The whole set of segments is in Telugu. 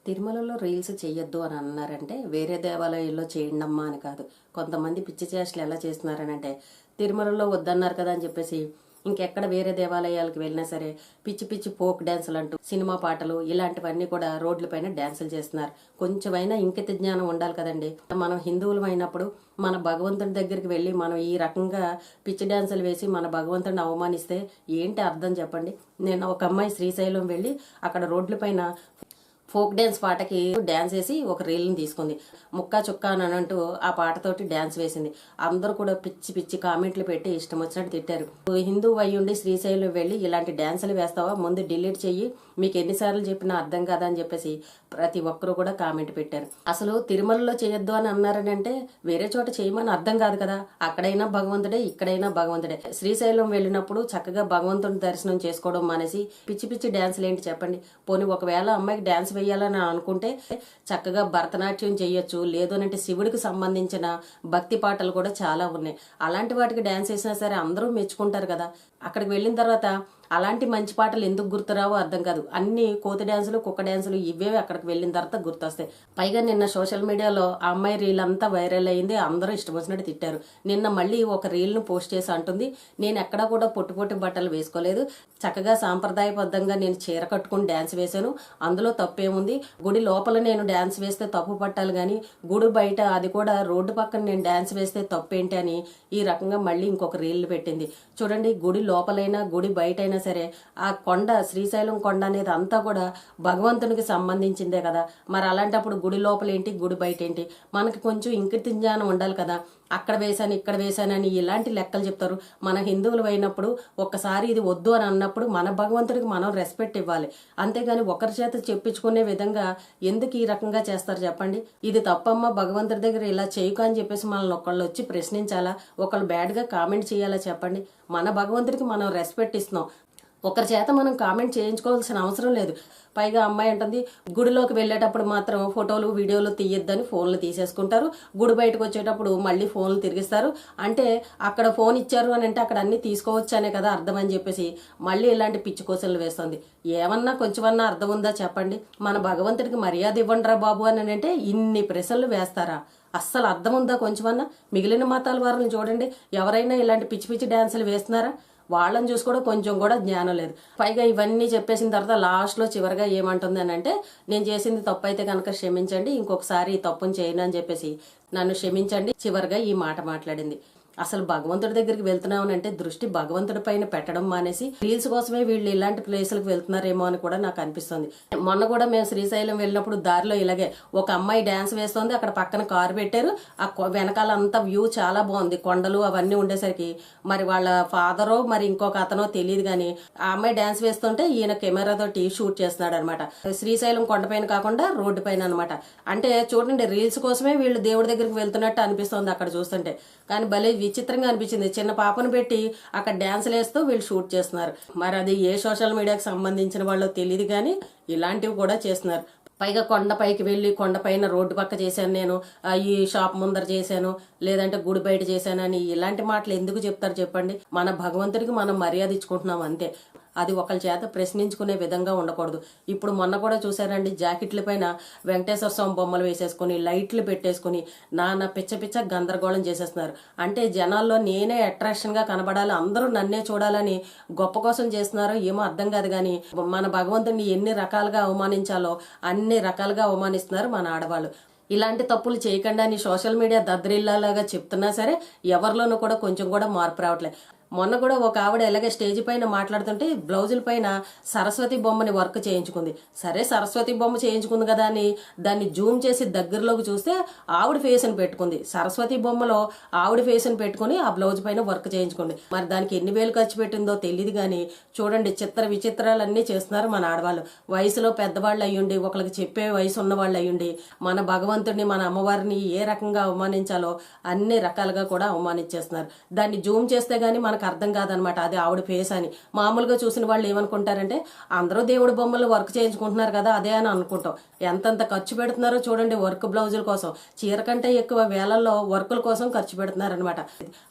తిరుమలలో రీల్స్ చెయ్యొద్దు అని అన్నారంటే వేరే దేవాలయాల్లో చేయండమ్మా అని కాదు. కొంతమంది పిచ్చి చేష్టలు ఎలా చేస్తున్నారని అంటే తిరుమలలో వద్దన్నారు కదా అని చెప్పేసి ఇంకెక్కడ వేరే దేవాలయాలకు వెళ్ళినా సరే పిచ్చి పిచ్చి ఫోక్ డ్యాన్సులు అంటూ సినిమా పాటలు ఇలాంటివన్నీ కూడా రోడ్లపైన డ్యాన్సులు చేస్తున్నారు. కొంచెమైనా ఇంకిత జ్ఞానం ఉండాలి కదండి. మనం హిందువులం అయినప్పుడు మన భగవంతుడి దగ్గరికి వెళ్ళి మనం ఈ రకంగా పిచ్చి డ్యాన్సులు వేసి మన భగవంతుడిని అవమానిస్తే ఏంటి అర్థం చెప్పండి. నేను ఒక అమ్మాయి శ్రీశైలం వెళ్ళి అక్కడ రోడ్లపైన ఫోక్ డ్యాన్స్ పాటకి డ్యాన్స్ వేసి ఒక రీల్ని తీసుకుంది. ముక్కా చుక్కా అని అంటూ ఆ పాటతోటి డ్యాన్స్ వేసింది. అందరూ కూడా పిచ్చి పిచ్చి కామెంట్లు పెట్టి ఇష్టం వచ్చినట్టు తిట్టారు. హిందూ అయ్యుండి శ్రీశైలం వెళ్ళి ఇలాంటి డ్యాన్సులు వేస్తావా, ముందు డిలీట్ చెయ్యి, మీకు ఎన్నిసార్లు చెప్పినా అర్థం కాదా అని చెప్పేసి ప్రతి ఒక్కరు కూడా కామెంట్ పెట్టారు. అసలు తిరుమలలో చేయొద్దు అని అన్నారని అంటే వేరే చోట చేయమని అర్థం కాదు కదా. అక్కడైనా భగవంతుడే, ఇక్కడైనా భగవంతుడే. శ్రీశైలం వెళ్ళినప్పుడు చక్కగా భగవంతుని దర్శనం చేసుకోవడం మానేసి పిచ్చి పిచ్చి డ్యాన్సులు ఏంటి చెప్పండి. పోనీ ఒకవేళ అమ్మాయికి డ్యాన్స్ వేయాలని అనుకుంటే చక్కగా భరతనాట్యం చేయొచ్చు, లేదు అంటే శివుడికి సంబంధించిన భక్తి పాటలు కూడా చాలా ఉన్నాయి. అలాంటి వాటికి డ్యాన్స్ వేసినా సరే అందరూ మెచ్చుకుంటారు కదా. అక్కడికి వెళ్ళిన తర్వాత అలాంటి మంచి పాటలు ఎందుకు గుర్తురావో అర్థం కాదు. అన్ని కోతి డ్యాన్సులు, కుక్క డ్యాన్సులు ఇవే అక్కడికి వెళ్ళిన తర్వాత గుర్తొస్తాయి. పైగా నిన్న సోషల్ మీడియాలో ఆ అమ్మాయి రీల్ అంతా వైరల్ అయింది. అందరూ ఇష్టం వచ్చినట్టు తిట్టారు. నిన్న మళ్ళీ ఒక రీల్ను పోస్ట్ చేసి అంటుంది, నేను ఎక్కడా కూడా పొట్టి పొట్టి బట్టలు వేసుకోలేదు, చక్కగా సాంప్రదాయబద్ధంగా నేను చీర కట్టుకుని డ్యాన్స్ వేశాను, అందులో తప్పేముంది, గుడి లోపల నేను డ్యాన్స్ వేస్తే తప్పు పట్టాలి కానీ గుడి బయట అది కూడా రోడ్డు పక్కన నేను డ్యాన్స్ వేస్తే తప్పేంటి అని ఈ రకంగా మళ్ళీ ఇంకొక రీల్ పెట్టింది. చూడండి, గుడి లోపలైనా గుడి బయట అయినా సరే ఆ కొండ, శ్రీశైలం కొండ అనేది అంతా కూడా భగవంతునికి సంబంధించిందే కదా. మరి అలాంటప్పుడు గుడి లోపల ఏంటి, గుడి బయట ఏంటి, మనకి కొంచెం ఇంకిత జ్ఞానం ఉండాలి కదా. అక్కడ వేశాను ఇక్కడ వేశానని ఇలాంటి లెక్కలు చెప్తారు. మన హిందువులు అయినప్పుడు ఒక్కసారి ఇది వద్దు అని అన్నప్పుడు మన భగవంతుడికి మనం రెస్పెక్ట్ ఇవ్వాలి. అంతేగాని ఒకరి చేత చెప్పించుకునే విధంగా ఎందుకు ఈ రకంగా చేస్తారు చెప్పండి. ఇది తప్పమ్మా, భగవంతుడి దగ్గర ఇలా చేయకు అని చెప్పేసి మనల్ని ఒకళ్ళు వచ్చి ప్రశ్నించాలా, ఒకళ్ళు బ్యాడ్గా కామెంట్ చేయాలా చెప్పండి. మన భగవంతుడికి మనం రెస్పెక్ట్ ఇస్తున్నాం. ఒకరి చేత మనం కామెంట్ చేయించుకోవాల్సిన అవసరం లేదు. పైగా అమ్మాయి అంటుంది, గుడిలోకి వెళ్ళేటప్పుడు మాత్రం ఫోటోలు వీడియోలు తీయొద్దని ఫోన్లు తీసేసుకుంటారు, గుడి బయటకు వచ్చేటప్పుడు మళ్ళీ ఫోన్లు తిరిగిస్తారు. అంటే అక్కడ ఫోన్ ఇచ్చారు అని అంటే అక్కడ అన్ని తీసుకోవచ్చు అనే కదా అర్థం అని చెప్పేసి మళ్ళీ ఇలాంటి పిచ్చి కోసలు వేస్తుంది. ఏమన్నా కొంచెమన్నా అర్థం ఉందా చెప్పండి. మన భగవంతుడికి మర్యాద ఇవ్వండిరా బాబు అని అంటే ఇన్ని ప్రశ్నలు వేస్తారా? అస్సలు అర్థం ఉందా కొంచెమన్నా? మిగిలిన మతాల వారిని చూడండి, ఎవరైనా ఇలాంటి పిచ్చి పిచ్చి డ్యాన్సులు వేస్తున్నారా? వాళ్ళని చూసి కూడా కొంచెం కూడా జ్ఞానం లేదు. పైగా ఇవన్నీ చెప్పేసిన తర్వాత లాస్ట్లో చివరిగా ఏమంటుంది అని అంటే, నేను చేసింది తప్పు అయితే కనుక క్షమించండి, ఇంకొకసారి ఈ తప్పుని చేయను అని చెప్పేసి నన్ను క్షమించండి చివరిగా ఈ మాట మాట్లాడింది. అసలు భగవంతుడి దగ్గరికి వెళ్తున్నామని అంటే దృష్టి భగవంతుడి పైన పెట్టడం మానేసి రీల్స్ కోసమే వీళ్ళు ఇలాంటి ప్లేసులకు వెళ్తున్నారేమో అని కూడా నాకు అనిపిస్తుంది. మొన్న కూడా మేము శ్రీశైలం వెళ్ళినప్పుడు దారిలో ఇలాగే ఒక అమ్మాయి డ్యాన్స్ వేస్తుంది, అక్కడ పక్కన కారు పెట్టారు, ఆ వెనకాల అంతా వ్యూ చాలా బాగుంది, కొండలు అవన్నీ ఉండేసరికి మరి వాళ్ళ ఫాదరో మరి ఇంకొక అతనో తెలియదు కానీ ఆ అమ్మాయి డ్యాన్స్ వేస్తుంటే ఈయన కెమెరా తోటి షూట్ చేస్తున్నాడు అనమాట. శ్రీశైలం కొండపైన కాకుండా రోడ్డు పైన అనమాట. అంటే చూడండి, రీల్స్ కోసమే వీళ్ళు దేవుడి దగ్గరికి వెళ్తున్నట్టు అనిపిస్తుంది అక్కడ చూస్తుంటే. కానీ భలే విచిత్రంగా అనిపించింది. చిన్న పాపను పెట్టి అక్కడ డ్యాన్సులు వేస్తూ వీళ్ళు షూట్ చేస్తున్నారు. మరి అది ఏ సోషల్ మీడియాకి సంబంధించిన వాళ్ళో తెలియదు కానీ ఇలాంటివి కూడా చేస్తున్నారు. పైగా కొండపైకి వెళ్ళి కొండపైన రోడ్డు పక్క చేశాను నేను, ఈ షాప్ ముందర చేశాను, లేదంటే గుడి బయట చేశాను అని ఇలాంటి మాటలు ఎందుకు చెప్తారు చెప్పండి. మన భగవంతుడికి మనం మర్యాద ఇచ్చుకుంటున్నాం అంతే. అది ఒకళ్ళ చేత ప్రశ్నించుకునే విధంగా ఉండకూడదు. ఇప్పుడు మొన్న కూడా చూసారండి, జాకెట్ల పైన వెంకటేశ్వర స్వామి బొమ్మలు వేసేసుకుని లైట్లు పెట్టేసుకుని నాన్న పిచ్చ పిచ్చ గందరగోళం చేసేస్తున్నారు. అంటే జనాల్లో నేనే అట్రాక్షన్గా కనబడాలి, అందరూ నన్నే చూడాలని గొప్ప కోసం చేస్తున్నారో ఏమో అర్థం కాదు కానీ మన భగవంతుడిని ఎన్ని రకాలుగా అవమానించాలో అన్ని రకాలుగా అవమానిస్తున్నారు మన ఆడవాళ్ళు. ఇలాంటి తప్పులు చేయకుండా అని సోషల్ మీడియా దద్దరిల్లాగా చెప్తున్నా సరే ఎవరిలోనూ కూడా కొంచెం కూడా మార్పు రావట్లేదు. మొన్న కూడా ఒక ఆవిడ ఇలాగే స్టేజ్ పైన మాట్లాడుతుంటే బ్లౌజుల పైన సరస్వతి బొమ్మని వర్క్ చేయించుకుంది. సరే సరస్వతి బొమ్మ చేయించుకుంది కదా అని దాన్ని జూమ్ చేసి దగ్గరలోకి చూస్తే ఆవిడ ఫేస్ని పెట్టుకుంది. సరస్వతి బొమ్మలో ఆవిడ ఫేస్ని పెట్టుకుని ఆ బ్లౌజ్ పైన వర్క్ చేయించుకుంది. మరి దానికి ఎన్ని వేలు ఖర్చు పెట్టిందో తెలియదు కానీ చూడండి, చిత్ర విచిత్రాలన్నీ చేస్తున్నారు మన ఆడవాళ్ళు. వయసులో పెద్దవాళ్ళు అయ్యుండి, ఒకరికి చెప్పే వయసు ఉన్న వాళ్ళు అయ్యుండి మన భగవంతుడిని మన అమ్మవారిని ఏ రకంగా అవమానించాలో అన్ని రకాలుగా కూడా అవమానించేస్తున్నారు. దాన్ని జూమ్ చేస్తే గానీ మనకు మనకు అర్థం కాదనమాట అది ఆవిడ ఫేస్ అని. మామూలుగా చూసిన వాళ్ళు ఏమనుకుంటారంటే అందరూ దేవుడి బొమ్మలు వర్క్ చేయించుకుంటున్నారు కదా అదే అని అనుకుంటాం. ఎంతంత ఖర్చు పెడుతున్నారో చూడండి వర్క్ బ్లౌజుల కోసం. చీర కంటే ఎక్కువ వేలల్లో వర్కుల కోసం ఖర్చు పెడుతున్నారు అనమాట.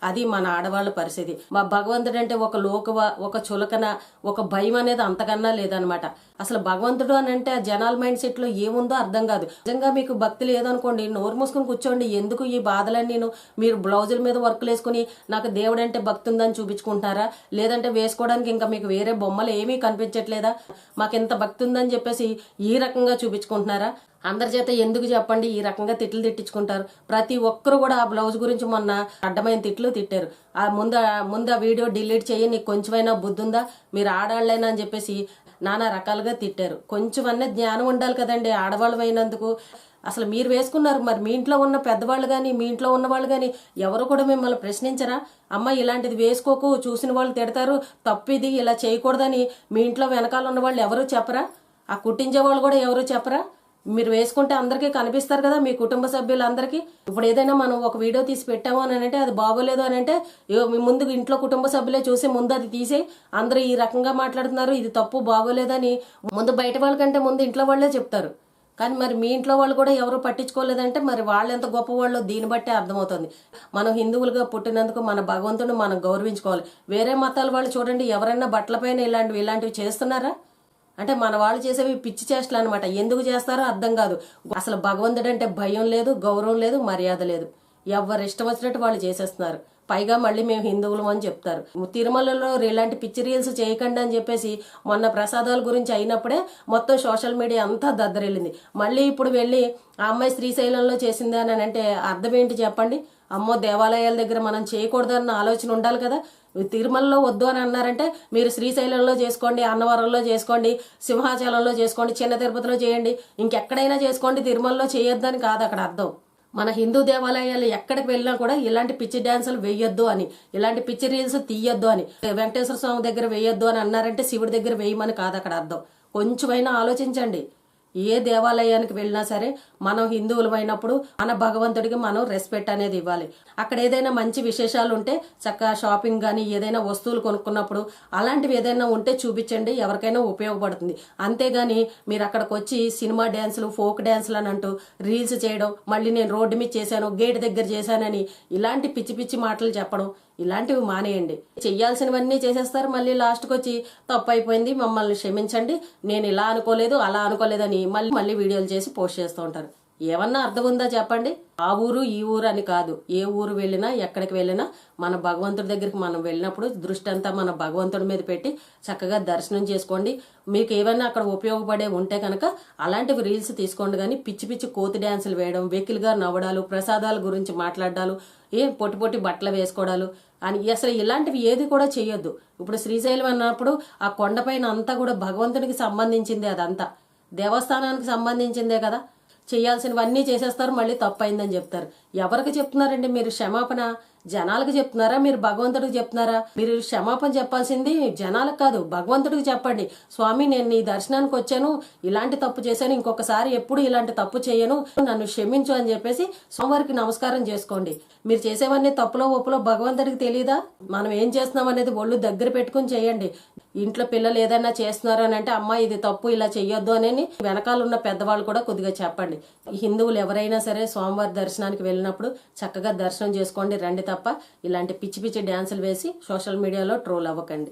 అది మన ఆడవాళ్ళ పరిస్థితి. మా భగవంతుడు అంటే ఒక లోకువ, ఒక చులకన, ఒక భయం అనేది అంతకన్నా లేదనమాట. అసలు భగవంతుడు అని అంటే జనాల మైండ్ సెట్ లో ఏముందో అర్థం కాదు. నిజంగా మీకు భక్తి లేదనుకోండి, నోరు మూసుకుని కూర్చోండి. ఎందుకు ఈ బాధలన్నీ మీరు బ్లౌజుల మీద వర్క్లు వేసుకుని నాకు దేవుడు అంటే భక్తి ఉందని చూపించుకుంటారా? లేదంటే వేసుకోవడానికి ఇంకా మీకు వేరే బొమ్మలు ఏమీ కనిపించట్లేదా? మాకు ఇంత భక్తి ఉందని చెప్పేసి ఈ రకంగా చూపించుకుంటున్నారా? అందరి చేత ఎందుకు చెప్పండి ఈ రకంగా తిట్లు తిట్టించుకుంటారు? ప్రతి ఒక్కరు కూడా ఆ బ్లౌజ్ గురించి మొన్న అడ్డమైన తిట్లు తిట్టారు. ఆ ముందు ఆ వీడియో డిలీట్ చేయి, నీకు కొంచెమైనా బుద్ధి ఉందా, మీరు ఆడాళ్ళైనా అని చెప్పేసి నానా రకాలుగా తిట్టారు. కొంచెం అన్న జ్ఞానం ఉండాలి కదండి ఆడవాళ్ళు అయినందుకు. అసలు మీరు వేసుకున్నారు, మరి మీ ఇంట్లో ఉన్న పెద్దవాళ్ళు కానీ మీ ఇంట్లో ఉన్న వాళ్ళు కానీ ఎవరు కూడా మిమ్మల్ని ప్రశ్నించరా? అమ్మ ఇలాంటిది వేసుకోకు, చూసిన వాళ్ళు తిడతారు, తప్పు ఇది, ఇలా చేయకూడదని మీ ఇంట్లో వెనకాల ఉన్న వాళ్ళు ఎవరు చెప్పరా? ఆ కుట్టించే వాళ్ళు కూడా ఎవరు చెప్పరా? మీరు వేసుకుంటే అందరికీ కనిపిస్తారు కదా మీ కుటుంబ సభ్యులందరికీ. ఇప్పుడు ఏదైనా మనం ఒక వీడియో తీసి పెట్టాము అని అంటే అది బాగోలేదు అని అంటే మీ ముందు ఇంట్లో కుటుంబ సభ్యులే చూసి ముందు అది తీసి అందరూ ఈ రకంగా మాట్లాడుతున్నారు, ఇది తప్పు బాగోలేదని ముందు బయట వాళ్ళకంటే ముందు ఇంట్లో వాళ్ళే చెప్తారు. కానీ మరి మీ ఇంట్లో వాళ్ళు కూడా ఎవరు పట్టించుకోలేదంటే మరి వాళ్ళు ఎంత గొప్పవాళ్ళో దీన్ని బట్టే అర్థమవుతుంది. మనం హిందువులుగా పుట్టినందుకు మన భగవంతుని మనం గౌరవించుకోవాలి. వేరే మతాల వాళ్ళు చూడండి, ఎవరైనా బట్టలపైన ఇలాంటివి చేస్తున్నారా? అంటే మన వాళ్ళు చేసేవి పిచ్చి చేష్టలు అనమాట. ఎందుకు చేస్తారో అర్థం కాదు. అసలు భగవంతుడు అంటే భయం లేదు, గౌరవం లేదు, మర్యాద లేదు. ఎవరు ఇష్టం వచ్చినట్టు వాళ్ళు చేసేస్తున్నారు. పైగా మళ్ళీ మేము హిందువులం అని చెప్తారు. తిరుమలలో ఇలాంటి పిచ్చి రీల్స్ చేయకండి అని చెప్పేసి మొన్న ప్రసాదాల గురించి అయినప్పుడే మొత్తం సోషల్ మీడియా అంతా దద్దరిల్లింది. మళ్ళీ ఇప్పుడు వెళ్ళి ఆ అమ్మాయి శ్రీశైలంలో చేసింది అని అంటే అర్థం ఏంటి చెప్పండి? అమ్మో, దేవాలయాల దగ్గర మనం చేయకూడదన్న ఆలోచన ఉండాలి కదా. తిరుమలలో వద్దు అని అన్నారంటే మీరు శ్రీశైలంలో చేసుకోండి, అన్నవరంలో చేసుకోండి, సింహాచలంలో చేసుకోండి, చిన్న తిరుపతిలో చేయండి, ఇంకెక్కడైనా చేసుకోండి, తిరుమలలో చేయొద్దని కాదు అక్కడ అర్థం. మన హిందూ దేవాలయాలు ఎక్కడికి వెళ్ళినా కూడా ఇలాంటి పిచ్చి డ్యాన్సులు వేయొద్దు అని, ఇలాంటి పిచ్చి రీల్స్ తీయొద్దు అని, వెంకటేశ్వర స్వామి దగ్గర వేయొద్దు అని అన్నారంటే శివుడి దగ్గర వేయమని కాదు అక్కడ అర్థం. కొంచెమైనా ఆలోచించండి. ఏ దేవాలయానికి వెళ్ళినా సరే మనం హిందువులు అయినప్పుడు మన భగవంతుడికి మనం రెస్పెక్ట్ అనేది ఇవ్వాలి. అక్కడ ఏదైనా మంచి విశేషాలు ఉంటే చక్కగా షాపింగ్ కానీ ఏదైనా వస్తువులు కొనుక్కున్నప్పుడు అలాంటివి ఏదైనా ఉంటే చూపించండి, ఎవరికైనా ఉపయోగపడుతుంది. అంతేగాని మీరు అక్కడికి వచ్చి సినిమా డ్యాన్సులు, ఫోక్ డ్యాన్సులు అని అంటూ రీల్స్ చేయడం, మళ్ళీ నేను రోడ్డు మీద చేశాను, గేట్ దగ్గర చేశానని ఇలాంటి పిచ్చి పిచ్చి మాటలు చెప్పడం ఇలాంటివి మానేయండి. చెయ్యాల్సినవన్నీ చేసేస్తారు, మళ్ళీ లాస్ట్కి వచ్చి తప్పు అయిపోయింది, మమ్మల్ని క్షమించండి, నేను ఇలా అనుకోలేదు అలా అనుకోలేదని మళ్ళీ వీడియోలు చేసి పోస్ట్ చేస్తూ ఉంటారు. ఏమన్నా అర్థం ఉందా చెప్పండి? ఆ ఊరు ఈ ఊరు అని కాదు, ఏ ఊరు వెళ్ళినా ఎక్కడికి వెళ్ళినా మన భగవంతుడి దగ్గరికి మనం వెళ్ళినప్పుడు దృష్టి అంతా మన భగవంతుడి మీద పెట్టి చక్కగా దర్శనం చేసుకోండి. మీకు ఏమైనా అక్కడ ఉపయోగపడే ఉంటే కనుక అలాంటివి రీల్స్ తీసుకోండి. కానీ పిచ్చి పిచ్చి కోతి డ్యాన్సులు వేయడం, వెకిలిగా నవ్వడాలు, ప్రసాదాల గురించి మాట్లాడాలు, పొట్టి బట్టలు వేసుకోవడాలు అని అసలు ఇలాంటివి ఏది కూడా చేయొద్దు. ఇప్పుడు శ్రీశైలం అన్నప్పుడు ఆ కొండపైన అంతా కూడా భగవంతునికి సంబంధించిందే, అదంతా దేవస్థానానికి సంబంధించిందే కదా. చేయాల్సినవన్నీ చేసేస్తారు, మళ్ళీ తప్పు అయిందని చెప్తారు. ఎవరికి చెప్తున్నారండి మీరు క్షమాపణ? జనాలకు చెప్తున్నారా, మీరు భగవంతుడికి చెప్తున్నారా? మీరు క్షమాపణ చెప్పాల్సింది జనాలకు కాదు, భగవంతుడికి చెప్పండి. స్వామి, నేను నీ దర్శనానికి వచ్చాను, ఇలాంటి తప్పు చేశాను, ఇంకొకసారి ఎప్పుడు ఇలాంటి తప్పు చేయను, నన్ను క్షమించు అని చెప్పేసి స్వామివారికి నమస్కారం చేసుకోండి. మీరు చేసేవన్నీ తప్పులో ఒప్పులో భగవంతుడికి తెలియదా? మనం ఏం చేస్తున్నాం అనేది ఒళ్ళు దగ్గర పెట్టుకుని చేయండి. ఇంట్లో పిల్లలు ఏదైనా చేస్తున్నారు అని అంటే అమ్మ ఇది తప్పు, ఇలా చెయ్యొద్దు అని వెనకాల ఉన్న పెద్దవాళ్ళు కూడా కొద్దిగా చెప్పండి. హిందువులు ఎవరైనా సరే స్వామివారి దర్శనానికి వెళ్ళినప్పుడు చక్కగా దర్శనం చేసుకోండి రండి, తప్ప ఇలాంటి పిచ్చి పిచ్చి డ్యాన్సులు వేసి సోషల్ మీడియాలో ట్రోల్ అవ్వకండి.